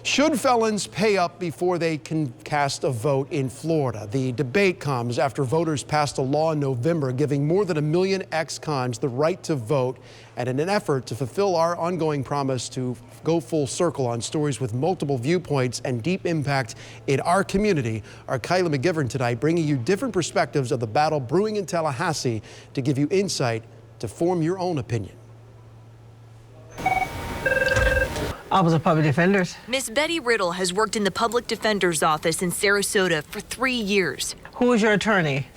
Should felons pay up before they can cast a vote in Florida? The debate comes after voters passed a law in November giving more than 1 million ex-cons the right to vote, and in an effort to fulfill our ongoing promise to go full circle on stories with multiple viewpoints and deep impact in our community. Our Kylie McGivern tonight bringing you different perspectives of the battle brewing in Tallahassee to give you insight to form your own opinion. I was a public defender. Miss Betty Riddle has worked in the public defender's office in Sarasota for 3 years. Who was your attorney?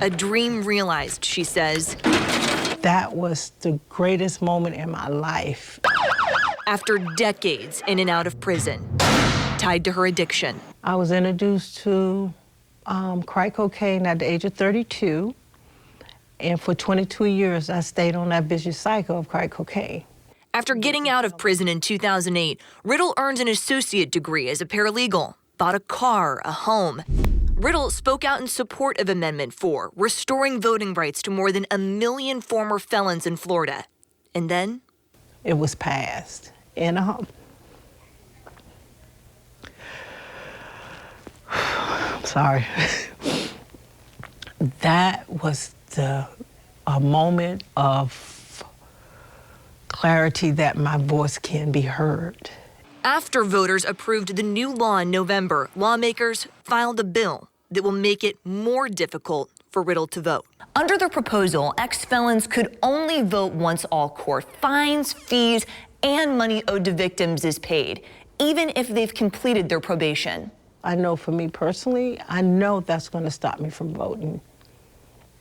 A dream realized, she says. That was the greatest moment in my life. After decades in and out of prison, tied to her addiction. I was introduced to crack cocaine at the age of 32. And for 22 years, I stayed on that vicious cycle of crack cocaine. After getting out of prison in 2008, Riddle earned an associate degree as a paralegal, bought a car, a home. Riddle spoke out in support of Amendment 4, restoring voting rights to more than 1 million former felons in Florida. And then? It was passed. And I'm sorry. That was a moment of clarity that my voice can be heard. After voters approved the new law in November, lawmakers filed a bill that will make it more difficult for Riddle to vote. Under the proposal, ex-felons could only vote once all court fines, fees, and money owed to victims is paid, even if they've completed their probation. I know for me personally, I know that's going to stop me from voting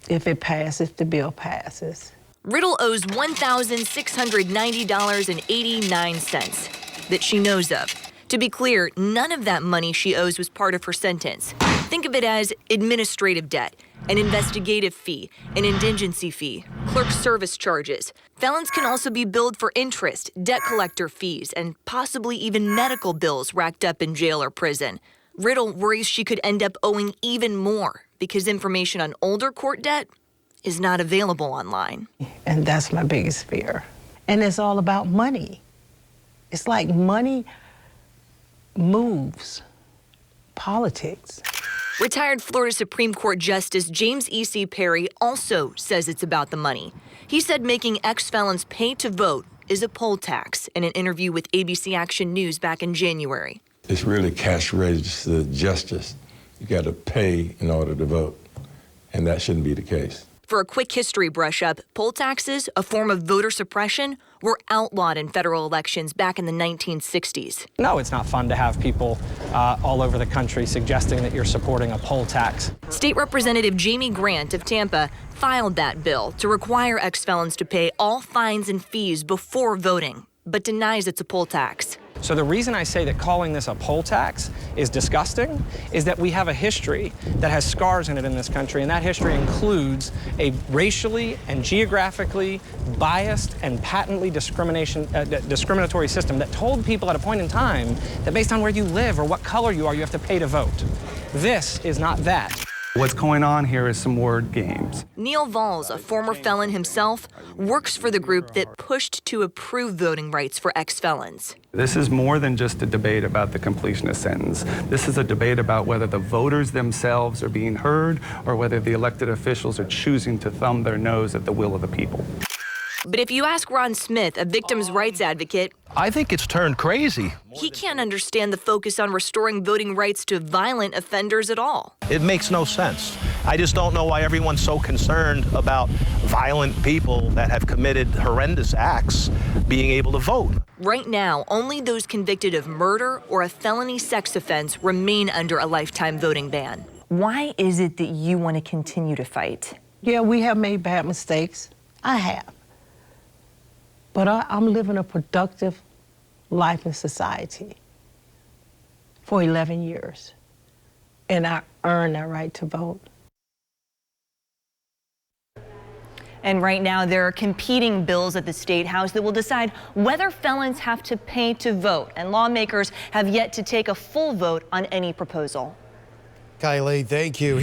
if it passes, if the bill passes. Riddle owes $1,690.89 that she knows of. To be clear, none of that money she owes was part of her sentence. Think of it as administrative debt, an investigative fee, an indigency fee, clerk service charges. Felons can also be billed for interest, debt collector fees, and possibly even medical bills racked up in jail or prison. Riddle worries she could end up owing even more because information on older court debt is not available online. And that's my biggest fear. And it's all about money. It's like money moves politics. Retired Florida Supreme Court Justice James E.C. Perry also says it's about the money. He said making ex-felons pay to vote is a poll tax in an interview with ABC Action News back in January. It's really cash register justice. You got to pay in order to vote, and that shouldn't be the case. For a quick history brush-up, poll taxes, a form of voter suppression, were outlawed in federal elections back in the 1960s. No, it's not fun to have people all over the country suggesting that you're supporting a poll tax. State Representative Jamie Grant of Tampa filed that bill to require ex-felons to pay all fines and fees before voting, but denies it's a poll tax. So the reason I say that calling this a poll tax is disgusting is that we have a history that has scars in it in this country, and that history includes a racially and geographically biased and patently discriminatory system that told people at a point in time that based on where you live or what color you are, you have to pay to vote. This is not that. What's going on here is some word games. Neil Valls, a former felon himself, works for the group that pushed to approve voting rights for ex-felons. This is more than just a debate about the completion of sentence. This is a debate about whether the voters themselves are being heard or whether the elected officials are choosing to thumb their nose at the will of the people. But if you ask Ron Smith, a victims' rights advocate, I think it's turned crazy. He can't understand the focus on restoring voting rights to violent offenders at all. It makes no sense. I just don't know why everyone's so concerned about violent people that have committed horrendous acts being able to vote. Right now, only those convicted of murder or a felony sex offense remain under a lifetime voting ban. Why is it that you want to continue to fight? Yeah, we have made bad mistakes. I have. But I'm living a productive life in society for 11 years, and I earned that right to vote. And right now, there are competing bills at the State House that will decide whether felons have to pay to vote, and lawmakers have yet to take a full vote on any proposal. Kylie, thank you.